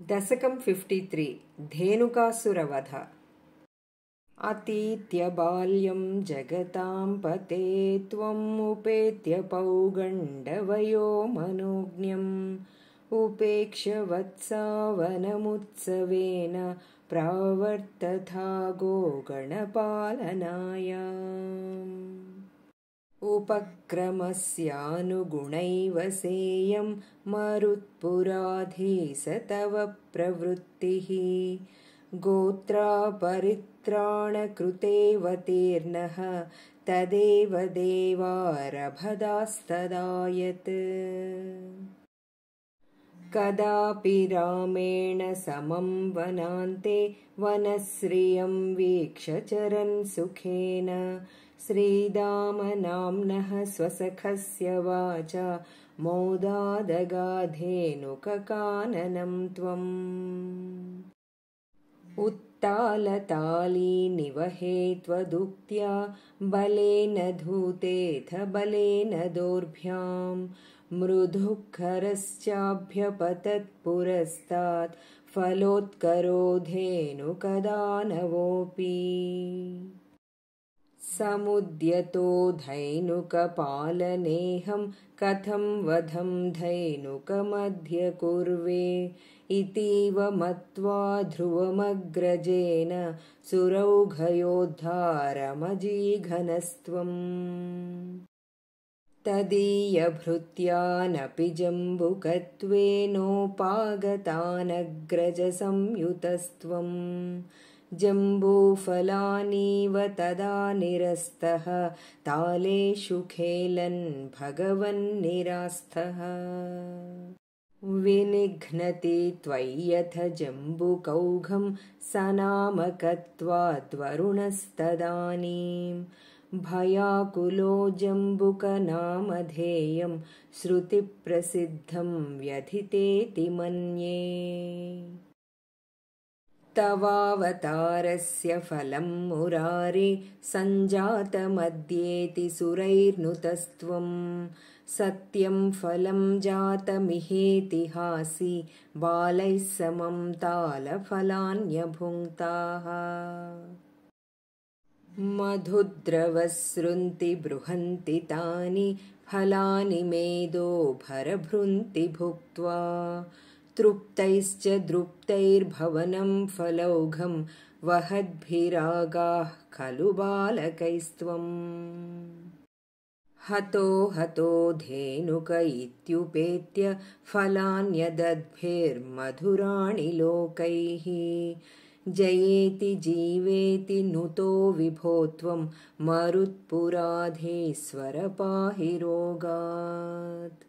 दशकं 53 धेनुकासुरवध। अतीत्य बाल्यं जगतां पते त्वम् उपेत्य पौगण्डवयो मनोज्ञम् उपेक्ष्य वत्सावनमुत्सवेन प्रावर्तथा गोगणपालनाय। उपक्रमस्यानुगुणैव सेयं मरुत्पुराधीश तव प्रवृत्तिः गोत्रापरित्राणकृतेऽवतीर्णः तदेव देवारभदास्तदा यत्। कदापि रामेण समं वनान्ते वनश्रियं वीक्ष्य चरन् सुखेन श्रीदामनाम्नः स्वसखस्य वाचा मोदादगाधेनुककाननं त्वम्। उत्तालतालीनिवहे त्वदुक्त्या बलेन धूतेऽथ बलेन दोर्भ्यां मृदुःखरश्चाभ्यपतत् पुरस्तात् फलोत्करो धेनुकदानवोऽपि। समुद्यतो धैनुकपालनेऽहं कथं वधं धैनुकमद्य कुर्वे इतीव मत्वा ध्रुवमग्रजेन सुरौघयोद्धारमजीघनस्त्वम्। तदीयभृत्यानपि जम्बुकत्वेनोपागतानग्रजसंयुतस्त्वं जम्बूफलानीव तदा निरस्तः तालेषु खेलन् भगवन्निरास्तः। विनिघ्नति त्वय्यथ जम्बुकौघं सनामकत्वाद्वरुणस्तदानीं भयाकुलो जम्बुकनामधेयं श्रुतिप्रसिद्धं व्यथितेति मन्ये। तवावतारस्य फलं मुरारे सञ्जातमद्येति सुरैर्नुतस्त्वं सत्यं फलं जातमिहेतिहासि बालैः समं तालफलान्यभुङ्क्ताः। मधुद्रवसृन्ति बृहन्ति तानि फलानि मेदो भरभृन्ति भुक्त्वा तृप्तैश्च दृप्तैर्भवनं फलौघं वहद्भिरागाः खलु बालकैस्त्वम्। हतो हतो धेनुक इत्युपेत्य फलान्यदद्भिर्मधुराणि लोकैः जयेति जीवेति नुतो विभो त्वं मरुत्पुराधीश्वर पाहि रोगात्।